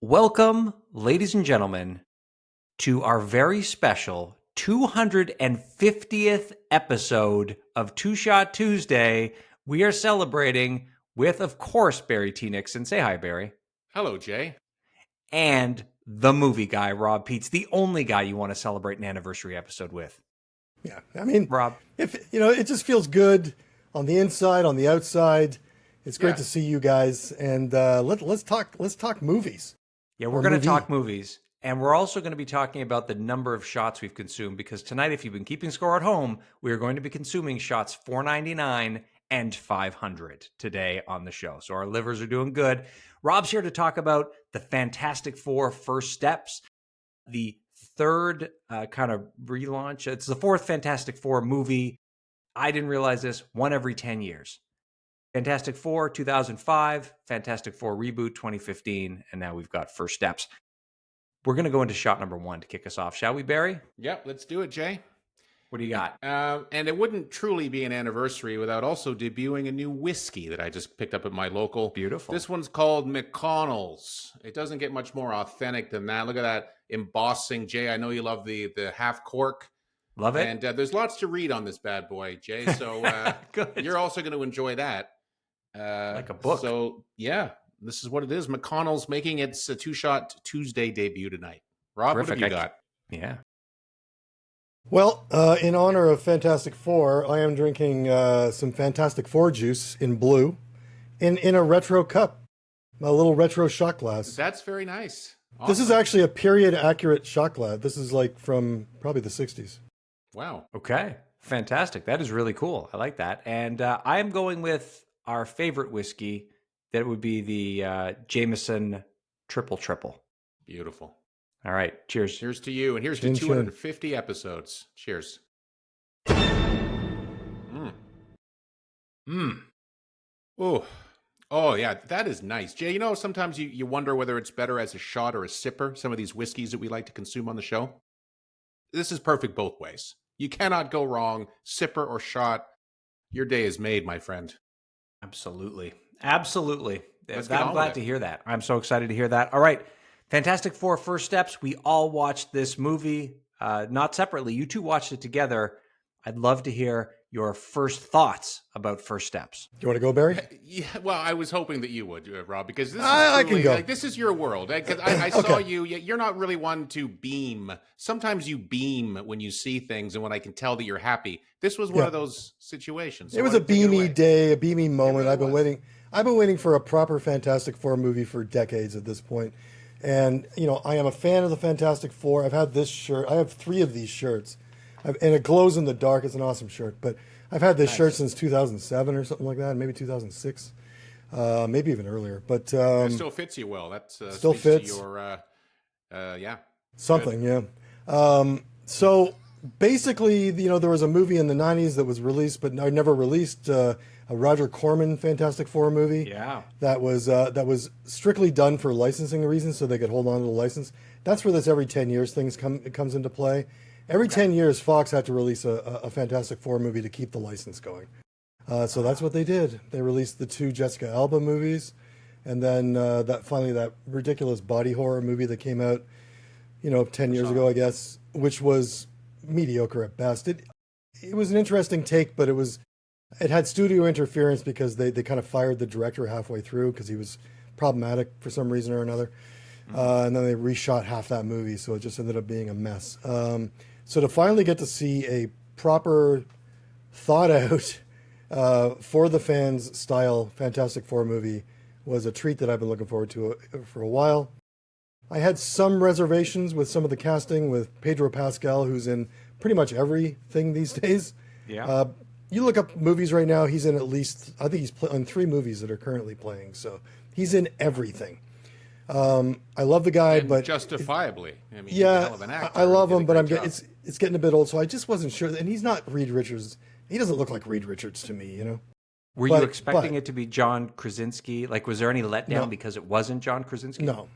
Welcome, ladies and gentlemen, to our very special 250th episode of Two Shot Tuesday. We are celebrating with, of course, Barry T. Nixon. Say hi, Barry. Hello, Jay. And the movie guy, Rob Peets, the only guy you want to celebrate an anniversary episode with. Yeah, I mean, Rob, if it just feels good on the inside, on the outside. It's great to see you guys, and let's talk movies. Yeah, we're going to talk movies, and we're also going to be talking about the number of shots we've consumed, because tonight, if you've been keeping score at home, we are going to be consuming shots 499 and 500 today on the show. So our livers are doing good. Rob's here to talk about the Fantastic Four First Steps, the third kind of relaunch. It's the fourth Fantastic Four movie. I didn't realize this, one every 10 years. Fantastic Four 2005, Fantastic Four Reboot 2015, and now we've got First Steps. We're going to go into shot number one to kick us off, shall we, Barry? Yep, let's do it, Jay. What do you got? And it wouldn't truly be an anniversary without also debuting a new whiskey that I just picked up at my local. Beautiful. This one's called McConnell's. It doesn't get much more authentic than that. Look at that embossing, Jay. I know you love the half cork. Love it. And there's lots to read on this bad boy, Jay. So you're also going to enjoy that. Like a book. So, yeah, this is what it is. McConnell's making its Two-Shot Tuesday debut tonight. Rob, Terrific. what have you got? Yeah. Well, in honor of Fantastic Four, I am drinking some Fantastic Four juice in blue, in a retro cup, a little retro shot glass. That's very nice. Awesome. This is actually a period-accurate shot glass. This is like from probably the 60s. Wow. Okay. Fantastic. That is really cool. I like that. And I am going with our favorite whiskey. That would be the Jameson Triple. Beautiful. All right. Cheers. Cheers to you. And here's to 250 episodes. Cheers. Oh, yeah. That is nice. Jay, sometimes you wonder whether it's better as a shot or a sipper, some of these whiskeys that we like to consume on the show. This is perfect both ways. You cannot go wrong. Sipper or shot. Your day is made, my friend. Absolutely. Absolutely. I'm glad to hear that. I'm so excited to hear that. All right. Fantastic Four First Steps. We all watched this movie, not separately. You two watched it together. I'd love to hear your first thoughts about First Steps. Do you want to go, Barry? Yeah, well, I was hoping that you would, Rob, because this is I can go. Like, this is your world. I saw you. You're not really one to beam. Sometimes you beam when you see things, and when I can tell that you're happy. This was one of those situations. So it was a beamy day, a beamy moment. Really I've been waiting for a proper Fantastic Four movie for decades at this point. And, I am a fan of the Fantastic Four. I've had this shirt. I have 3 of these shirts. And it glows in the dark. It's an awesome shirt. But I've had this shirt since 2007 or something like that, maybe 2006, maybe even earlier. But it still fits you well. That still fits. To your, something, good. Yeah. So basically, there was a movie in the 90s that was released, but never released. A Roger Corman Fantastic Four movie. Yeah. That was strictly done for licensing reasons, so they could hold on to the license. That's where this every 10 years thing comes into play. Every 10 years, Fox had to release a Fantastic Four movie to keep the license going. So that's what they did. They released the 2 Jessica Alba movies, and then that ridiculous body horror movie that came out, 10 years ago, I guess, which was mediocre at best. It was an interesting take, but it had studio interference because they kind of fired the director halfway through because he was problematic for some reason or another. And then they reshot half that movie, so it just ended up being a mess. So to finally get to see a proper, thought-out, for the fans style Fantastic Four movie was a treat that I've been looking forward to for a while. I had some reservations with some of the casting with Pedro Pascal, who's in pretty much everything these days. Yeah. You look up movies right now, he's in at least, I think he's in 3 movies that are currently playing, so he's in everything. I love the guy, but justifiably. He's yeah, a hell of an actor. I love him, but it's getting a bit old, so I just wasn't sure. And he's not Reed Richards. He doesn't look like Reed Richards to me, Were you expecting it to be John Krasinski? Like, was there any letdown because it wasn't John Krasinski? No.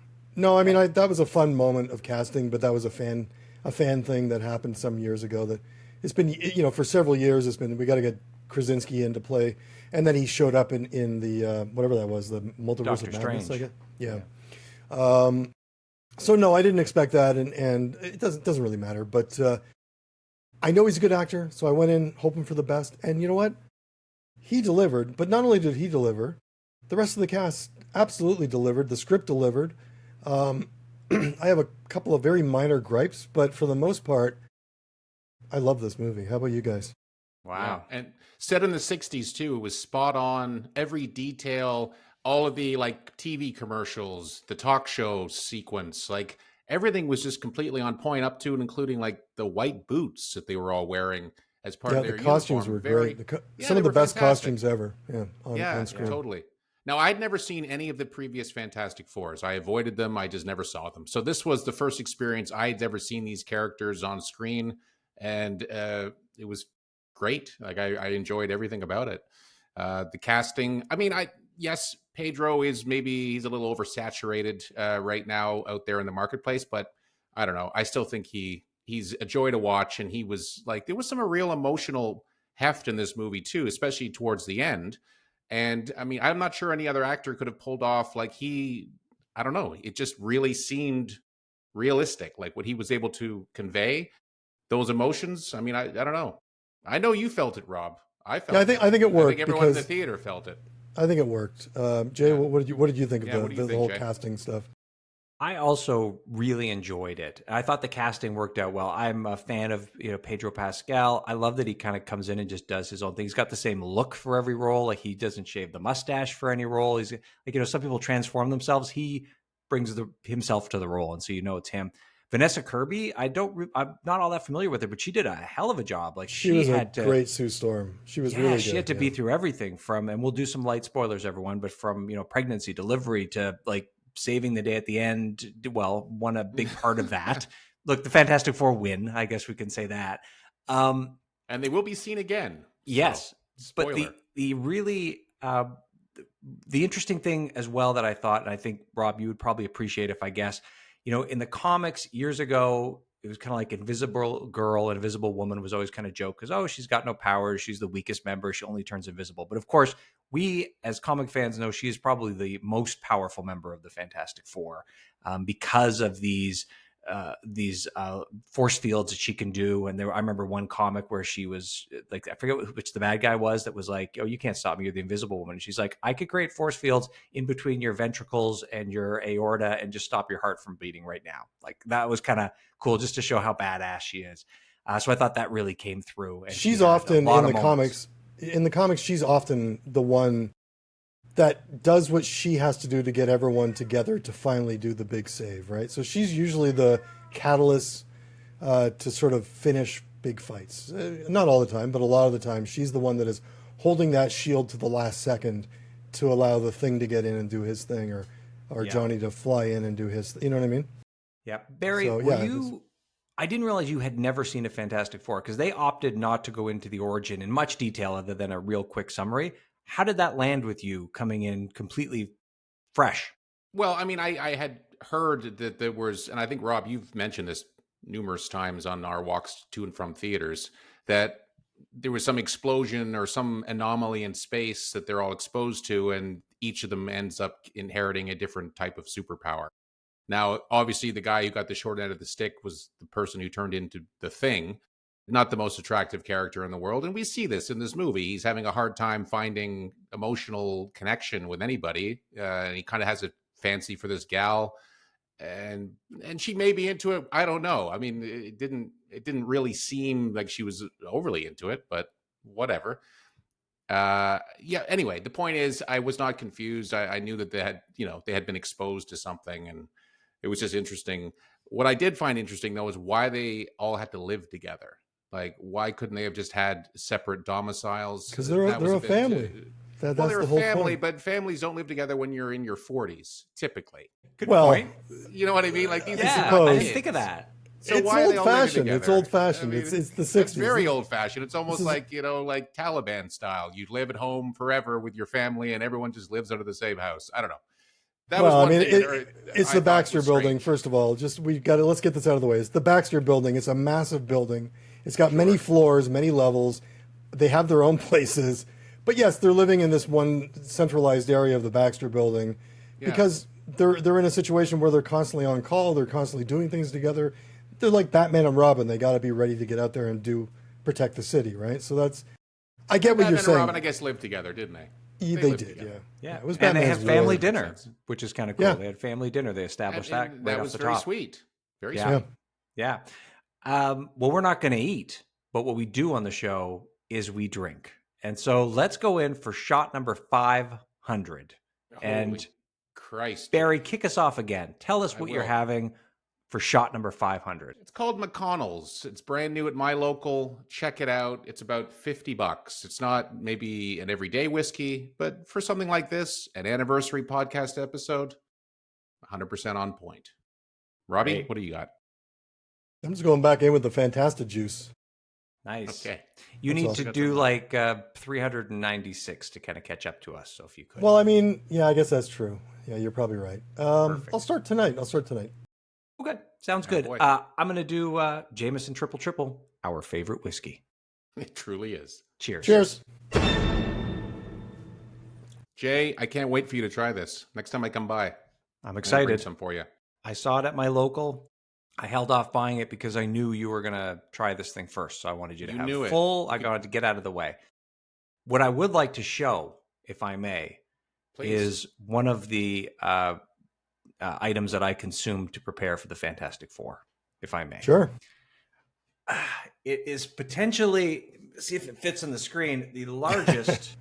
I mean, that was a fun moment of casting, but that was a fan thing that happened some years ago. That it's been, for several years. It's been we got to get Krasinski into play, and then he showed up in the whatever that was, the Multiverse of Madness. I guess. Yeah. So no, I didn't expect that, and it doesn't really matter. But I know he's a good actor, so I went in hoping for the best. And you know what? He delivered. But not only did he deliver, the rest of the cast absolutely delivered. The script delivered. I have a couple of very minor gripes, but for the most part, I love this movie. How about you guys? Wow. Yeah. And set in the 60s too, it was spot on. Every detail, all of the like TV commercials, the talk show sequence, like everything was just completely on point up to and including like the white boots that they were all wearing as part Yeah, of the their costumes uniform. were Very, great. yeah, Some they of the were best fantastic. costumes ever. Yeah, Yeah, on screen. totally. Now, I'd never seen any of the previous Fantastic Fours. I avoided them. I just never saw them. So this was the first experience I'd ever seen these characters on screen, and it was great. Like I enjoyed everything about it. The casting. I mean, yes, Pedro is maybe he's a little oversaturated right now out there in the marketplace, but I don't know. I still think he's a joy to watch, and he was like there was some real emotional heft in this movie too, especially towards the end. And I mean, I'm not sure any other actor could have pulled off like I don't know, it just really seemed realistic, like what he was able to convey, those emotions. I mean, I don't know. I know you felt it, Rob. I Yeah, felt it. I think it I think worked everyone in the because theater felt it. I think it worked. Jay, Yeah. what did you think of Yeah, what do you the think, whole Jay? casting stuff? I also really enjoyed it. I thought the casting worked out well. I'm a fan of Pedro Pascal. I love that he kind of comes in and just does his own thing. He's got the same look for every role. Like he doesn't shave the mustache for any role. He's like some people transform themselves. He brings himself to the role, and so it's him. Vanessa Kirby, I'm not all that familiar with her, but she did a hell of a job. Like She was a had to, great Sue Storm. She was yeah, really she good. had to Yeah. be through everything from, and we'll do some light spoilers, everyone, but from pregnancy, delivery to like saving the day at the end. Well, won a big part of that. Look, the Fantastic Four win. I guess we can say that. And they will be seen again. Yes, so, but spoiler. the really the interesting thing as well that I thought, and I think Rob, you would probably appreciate if I guess, in the comics years ago, it was kind of like Invisible Girl and Invisible Woman was always kind of joke because, oh, she's got no powers, she's the weakest member, she only turns invisible. But of course, we as comic fans know she is probably the most powerful member of the Fantastic Four because of these force fields that she can do. And I remember one comic where she was like, I forget which the bad guy was, that was like, oh, you can't stop me, you're the Invisible Woman. And she's like, I could create force fields in between your ventricles and your aorta and just stop your heart from beating right now. Like that was kind of cool, just to show how badass she is. So I thought that really came through. And She's often in the comics. In the comics, she's often the one that does what she has to do to get everyone together to finally do the big save, right? So she's usually the catalyst to sort of finish big fights. Not all the time, but a lot of the time, she's the one that is holding that shield to the last second to allow the Thing to get in and do his thing, or Johnny to fly in and do his. You know what I mean? Yeah, Barry. So, I didn't realize you had never seen a Fantastic Four because they opted not to go into the origin in much detail other than a real quick summary. How did that land with you coming in completely fresh? Well, I mean, I had heard that there was, and I think, Rob, you've mentioned this numerous times on our walks to and from theaters, that there was some explosion or some anomaly in space that they're all exposed to, and each of them ends up inheriting a different type of superpower. Now, obviously, the guy who got the short end of the stick was the person who turned into the Thing, not the most attractive character in the world. And we see this in this movie. He's having a hard time finding emotional connection with anybody. And he kind of has a fancy for this gal. And she may be into it. I don't know. I mean, it didn't really seem like she was overly into it, but whatever. Yeah, anyway, the point is I was not confused. I knew that they had been exposed to something, and it was just interesting. What I did find interesting, though, is why they all had to live together. Like, why couldn't they have just had separate domiciles? Because they're a family. That's they're the a whole family, point. but families don't live together when you're in your 40s, typically. Good Well, point. You know what I mean? Like, these Yeah, are I kids. didn't think of that. So It's why are they all living old-fashioned. It's together? old-fashioned. I mean, It's the 60s. It's very old-fashioned. It's almost This is- like Taliban style. You live at home forever with your family, and everyone just lives under the same house. I don't know. That was Well, I one mean, thing it's I the thought Baxter was building. strange. First of all, let's get this out of the way. It's the Baxter building. It's a massive building. It's got many floors, many levels. They have their own places. But yes, they're living in this one centralized area of the Baxter building Yeah. because they're in a situation where they're constantly on call. They're constantly doing things together. They're like Batman and Robin. They got to be ready to get out there and protect the city, right? So I get what Batman you're saying. and Robin, I guess, lived together, didn't they? They lived did, together. yeah. It was and they Batman's had family war. dinner, which is kind of cool. Yeah. They had family dinner. They established that And right that off was the very top. sweet. Very Yeah. sweet. Yeah. Well, we're not going to eat, but what we do on the show is we drink. And so let's go in for shot number 500. And Holy Christ. Barry, kick us off again. Tell us what you're will. having for shot number 500. It's called McConnell's. It's brand new at my local. Check it out. It's about $50. It's not maybe an everyday whiskey, but for something like this, an anniversary podcast episode, 100% on point. Robbie, Great. what do you got? I'm just going back in with the Fantastic juice. Nice. Okay. You That's need awesome. to do like 396 to kind of catch up to us. So if you could. Well, I mean, yeah, I guess that's true. Yeah, you're probably right. Perfect. I'll start tonight. Okay. Sounds Oh, good. boy. I'm going to do Jameson Triple Triple, our favorite whiskey. It truly is. Cheers. Cheers. Jay, I can't wait for you to try this. Next time I come by, I'm I'm gonna bring excited. some for you. I saw it at my local. I held off buying it because I knew you were going to try this thing first. So I wanted you to You have knew it. full. I got to get out of the way. What I would like to show, if I may, Please. is one of the items that I consume to prepare for the Fantastic Four, if I may. Sure. It is potentially, see if it fits on the screen, the largest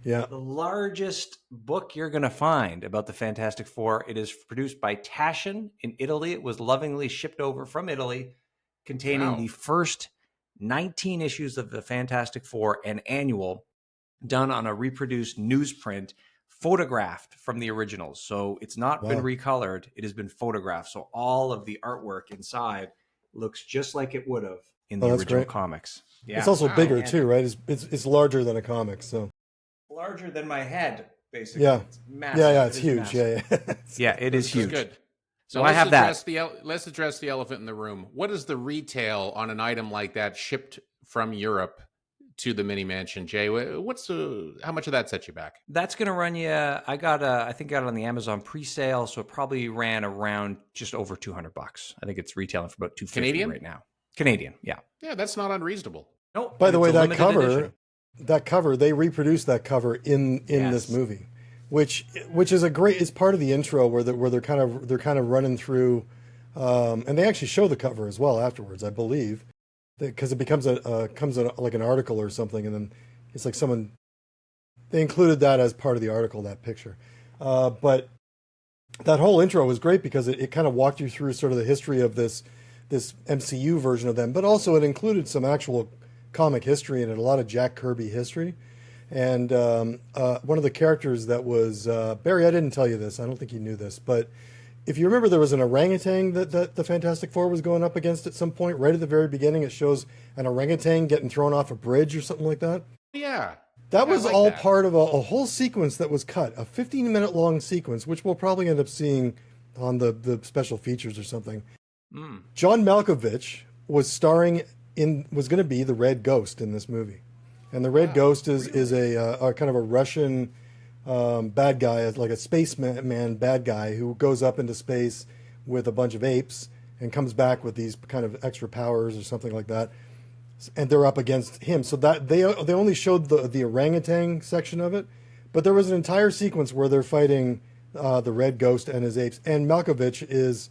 Yeah. the largest book you're going to find about the Fantastic Four. It is produced by Taschen in Italy. It was lovingly shipped over from Italy, containing Wow. the first 19 issues of the Fantastic Four, an annual, done on a reproduced newsprint, photographed from the originals. So it's not been Wow. recolored. It has been photographed. So all of the artwork inside looks just like it would have in the Oh, that's original great. comics. Yeah. It's also Wow. bigger And too, right? It's larger than a comic, so larger than my head, basically. yeah, It's massive. yeah, It it's is huge. massive. Yeah. Yeah, it is This huge. is good. So I have that. Let's address the elephant in the room. What is the retail on an item like that shipped from Europe to the mini mansion, Jay? How much of that set you back? That's going to run you. I think I got it on the Amazon pre-sale, so it probably ran around just over $200. I think it's retailing for about $250 Canadian? right now. Canadian, yeah. Yeah, that's not unreasonable. No. By the way, that edition. cover, they reproduced that cover in this Yes. movie, which is a great. It's part of the intro where they're kind of running through, and they actually show the cover as well afterwards, I believe, because it becomes like an article or something, and then it's like they included that as part of the article, that picture, but that whole intro was great because it kind of walked you through sort of the history of this MCU version of them, but also it included some actual comic history and a lot of Jack Kirby history. And one of the characters that was Barry, I didn't tell you this. I don't think you knew this, but if you remember, there was an orangutan that the Fantastic Four was going up against at some point. Right at the very beginning, it shows an orangutan getting thrown off a bridge or something like that. Yeah. That I was like all that. part of a whole sequence that was cut, a 15-minute long sequence, which we'll probably end up seeing on the special features or something. Mm. John Malkovich was going to be the Red Ghost in this movie, and the Red Ghost is a kind of a Russian bad guy, like a spaceman bad guy who goes up into space with a bunch of apes and comes back with these kind of extra powers or something like that, and they're up against him. So that they only showed the orangutan section of it, but there was an entire sequence where they're fighting the Red Ghost and his apes, and Malkovich is.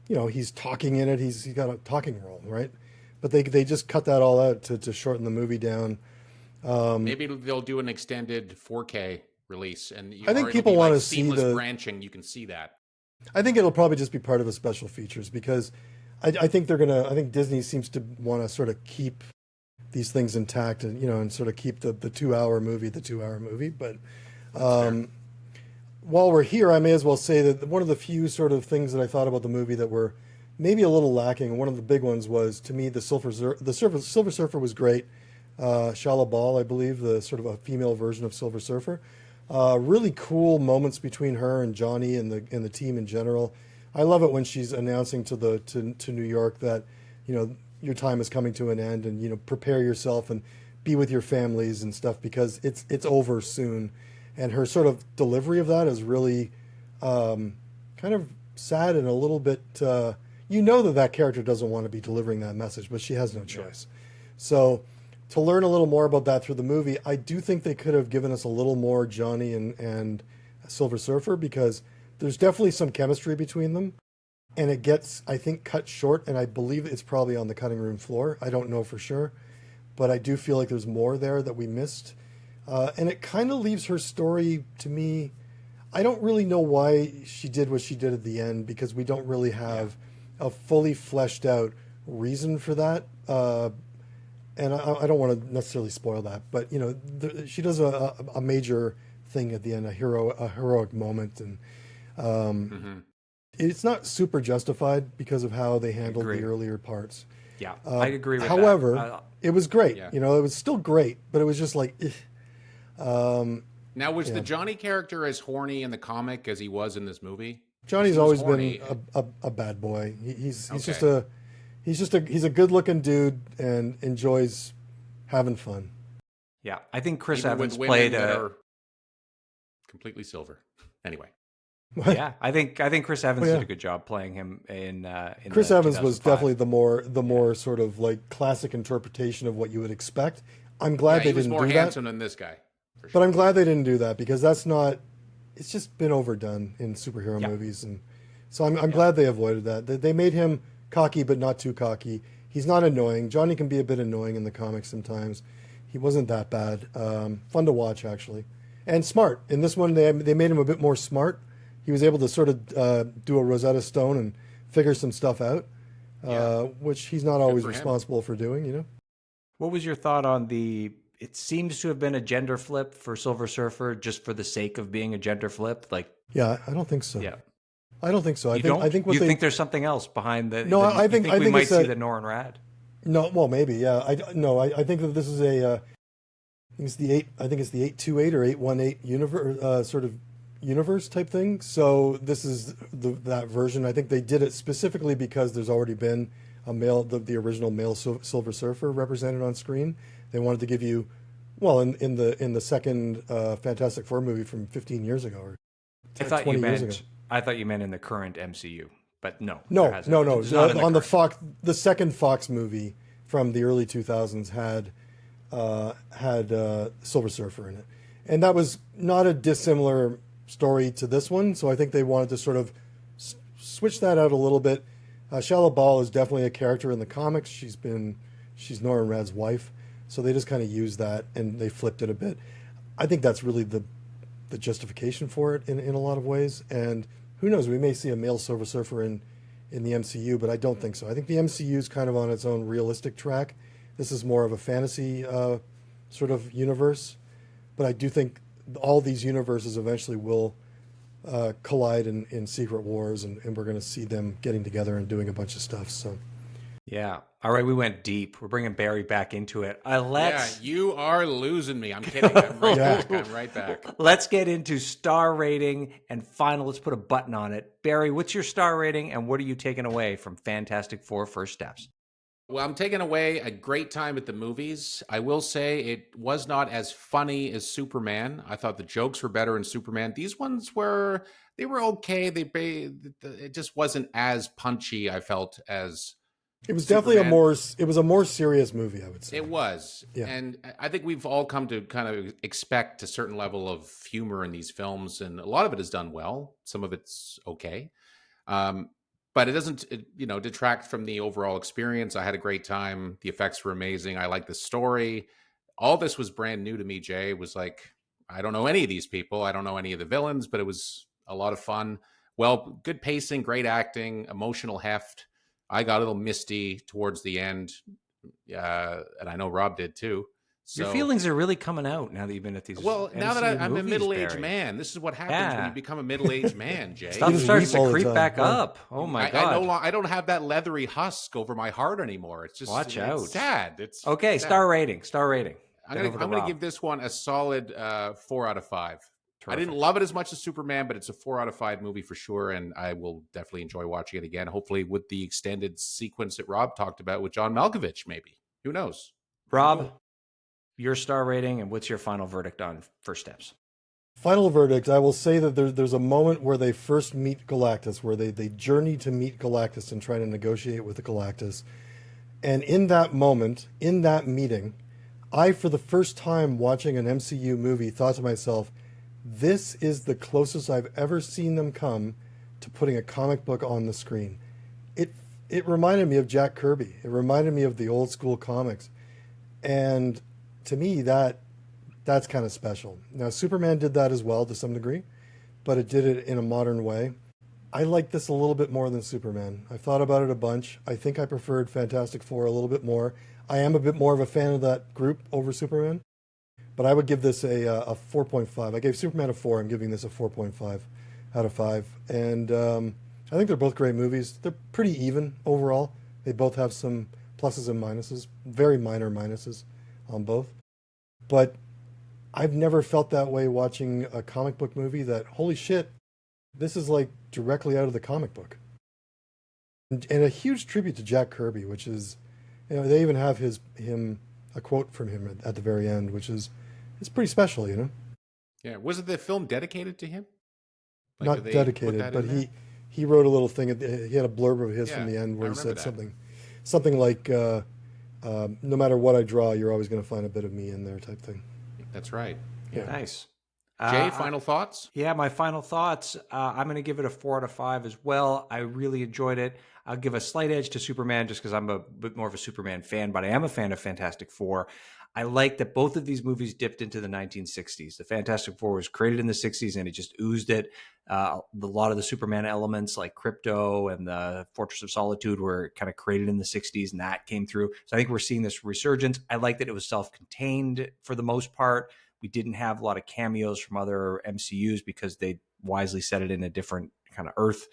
He's talking in it. He's got a talking role, right? But they just cut that all out to shorten the movie down. Maybe they'll do an extended 4K release, and I think people want to see seamless branching. You can see that. I think it'll probably just be part of the special features because I think I think Disney seems to want to sort of keep these things intact and sort of keep the 2-hour movie the 2-hour movie. But while we're here, I may as well say that one of the few sort of things that I thought about the movie that were maybe a little lacking, one of the big ones was, to me, the Silver Surfer was great. Shala Ball, I believe, the sort of a female version of Silver Surfer. Really cool moments between her and Johnny and the team in general. I love it when she's announcing to New York that, your time is coming to an end and, prepare yourself and be with your families and stuff because it's over soon. And her sort of delivery of that is really kind of sad and a little bit. You know that character doesn't want to be delivering that message, but she has no choice. So to learn a little more about that through the movie, I do think they could have given us a little more Johnny and Silver Surfer, because there's definitely some chemistry between them. And it gets, I think, cut short, and I believe it's probably on the cutting room floor. I don't know for sure, but I do feel like there's more there that we missed. And it kind of leaves her story, to me, I don't really know why she did what she did at the end, because we don't really have a fully fleshed out reason for that. And I don't want to necessarily spoil that, but, you know, she does a major thing at the end, a heroic moment, and it's not super justified because of how they handled the earlier parts. Yeah, I agree with however, that. it was great. You know, it was still great, but it was just like, now, was the Johnny character as horny in the comic as he was in this movie? Johnny's always been a bad boy. He's just a good looking dude and enjoys having fun. Yeah, I think Chris Even Evans with played women that are completely silver. Anyway. Yeah, I think Chris Evans did a good job playing him in Chris the Evans was 2005. definitely the more sort of like classic interpretation of what you would expect. I'm glad they he was didn't more do handsome that. than this guy. For But sure. I'm glad they didn't do that, because that's not. It's just been overdone in superhero movies, and so I'm glad they avoided that. They made him cocky, but not too cocky. He's not annoying. Johnny can be a bit annoying in the comics sometimes. He wasn't that bad. Fun to watch, actually, and smart. In this one, they made him a bit more smart. He was able to sort of do a Rosetta Stone and figure some stuff out, which he's not always for him. responsible for doing. You know. What was your thought on the? It seems to have been a gender flip for Silver Surfer, just for the sake of being a gender flip. Like, Yeah, I don't think so. yeah, I don't think so. I you think what you they think there's something else behind the? No, I think we might it's see a- the Norrin Rad. No, well, maybe, yeah. I think that this is I think it's the 828 or 818 universe, sort of universe type thing. So this is that version. I think they did it specifically because there's already been a male, the original male Silver Surfer represented on screen. They wanted to give you, well, in the second Fantastic Four movie from 15 years ago, or I thought you 20 years ago. meant in the current MCU, but no. No. It's not in On the current. the second Fox movie from the early 2000s had Silver Surfer in it, and that was not a dissimilar story to this one. So I think they wanted to sort of switch that out a little bit. Shala Ball is definitely a character in the comics. She's Nora Rad's wife, so they just kind of used that and they flipped it a bit. I think that's really the justification for it in a lot of ways. And who knows, we may see a male Silver Surfer in the MCU, but I don't think so. I think the MCU is kind of on its own realistic track. This is more of a fantasy sort of universe, but I do think all these universes eventually will collide in Secret Wars, and we're going to see them getting together and doing a bunch of stuff. So, Yeah. All right, we went deep. We're bringing Barry back into it. Yeah, you are losing me. I'm kidding. I'm right back. I'm right back. Let's get into star rating and final. Let's put a button on it. Barry, what's your star rating, and what are you taking away from Fantastic Four First Steps? Well, I'm taking away a great time at the movies. I will say it was not as funny as Superman. I thought the jokes were better in Superman. These ones were okay. It just wasn't as punchy, I felt, as it was Superman. definitely a more serious movie, I would say. It was. Yeah. And I think we've all come to kind of expect a certain level of humor in these films, and a lot of it is done well. Some of it's okay. But it doesn't, detract from the overall experience. I had a great time. The effects were amazing. I like the story. All this was brand new to me, Jay. It was like, I don't know any of these people. I don't know any of the villains, but it was a lot of fun. Well, good pacing, great acting, emotional heft. I got a little misty towards the end. And I know Rob did too. So, Your feelings are really coming out now that you've been at these. well, now that MCU I'm a movies, middle-aged Barry. man, this is what happens when you become a middle-aged man, Jay. Stuff You just starts weep all to the creep time. back Yeah. up. Oh my god! I don't have that leathery husk over my heart anymore. It's just Watch it's out. sad. It's Okay, sad. star rating. Star rating. I'm Then over to gonna Rob. give this one a solid 4 out of 5. I Terrific. didn't love it as much as Superman, but it's a 4 out of 5 movie for sure, and I will definitely enjoy watching it again. Hopefully, with the extended sequence that Rob talked about with John Malkovich, maybe. Who knows? Rob, your star rating, and what's your final verdict on First Steps? Final verdict, I will say that there's a moment where they first meet Galactus, where they journey to meet Galactus and try to negotiate with the Galactus. And in that moment, in that meeting, I, for the first time watching an MCU movie, thought to myself, this is the closest I've ever seen them come to putting a comic book on the screen. It reminded me of Jack Kirby. It reminded me of the old school comics. And to me, that's kind of special. Now, Superman did that as well to some degree, but it did it in a modern way. I like this a little bit more than Superman. I've thought about it a bunch. I think I preferred Fantastic Four a little bit more. I am a bit more of a fan of that group over Superman, but I would give this a 4.5. I gave Superman a 4. I'm giving this a 4.5 out of 5. And I think they're both great movies. They're pretty even overall. They both have some pluses and minuses, very minor minuses on both. But I've never felt that way watching a comic book movie that, holy shit, this is like directly out of the comic book. And a huge tribute to Jack Kirby, which is, they even have a quote from him at the very end, which is, it's pretty special, Yeah. Was it the film dedicated to him? Not dedicated, but he wrote a little thing. He had a blurb of his from the end where he said something like, no matter what I draw, you're always going to find a bit of me in there type thing. That's right. Yeah. Nice. Jay, final thoughts? Yeah, my final thoughts. I'm going to give it a 4 out of 5 as well. I really enjoyed it. I'll give a slight edge to Superman just because I'm a bit more of a Superman fan, but I am a fan of Fantastic Four. I like that both of these movies dipped into the 1960s. The Fantastic Four was created in the 60s and it just oozed it. A lot of the Superman elements like Crypto and the Fortress of Solitude were kind of created in the 60s and that came through. So I think we're seeing this resurgence. I like that it was self-contained for the most part. We didn't have a lot of cameos from other MCUs because they wisely set it in a different kind of Earth.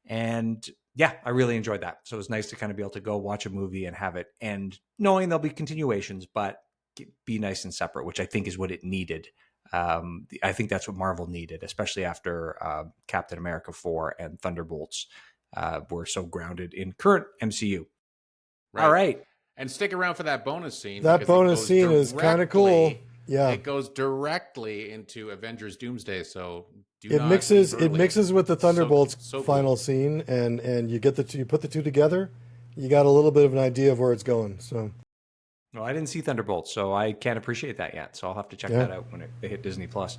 And yeah, I really enjoyed that. So it was nice to kind of be able to go watch a movie and have it end knowing there'll be continuations, but be nice and separate, which I think is what it needed. I think that's what Marvel needed, especially after Captain America 4 and Thunderbolts were so grounded in current MCU. Right. All right. And stick around for that bonus scene. That bonus scene is kind of cool. Yeah. It goes directly into Avengers Doomsday, so it mixes with the Thunderbolts final scene, and you get you put the two together, you got a little bit of an idea of where it's going. So, well, I didn't see Thunderbolts, so I can't appreciate that yet. So I'll have to check that out when it hit Disney Plus.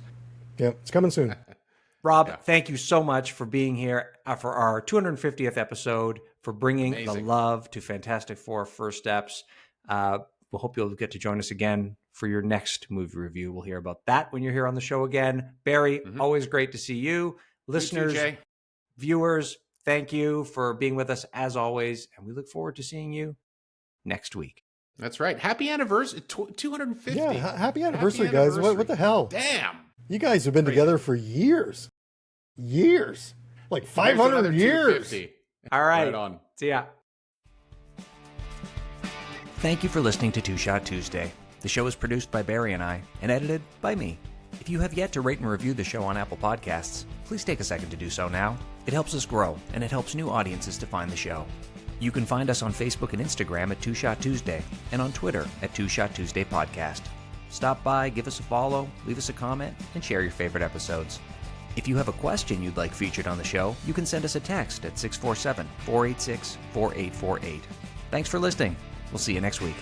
Yeah, it's coming soon. Rob, thank you so much for being here for our 250th episode, for bringing the love to Fantastic Four First Steps. We'll hope you'll get to join us again for your next movie review. We'll hear about that when you're here on the show again. Barry, always great to see you. Listeners, you too, viewers, thank you for being with us as always, and we look forward to seeing you next week. That's right. Happy anniversary, 250. Yeah, happy anniversary, guys. What the hell? Damn. You guys have been together for years. Years. Like 500 years. All right. Right on. See ya. Thank you for listening to Two Shot Tuesday. The show is produced by Barry and I and edited by me. If you have yet to rate and review the show on Apple Podcasts, please take a second to do so now. It helps us grow, and it helps new audiences to find the show. You can find us on Facebook and Instagram at Two Shot Tuesday, and on Twitter at Two Shot Tuesday Podcast. Stop by, give us a follow, leave us a comment, and share your favorite episodes. If you have a question you'd like featured on the show, you can send us a text at 647-486-4848. Thanks for listening. We'll see you next week.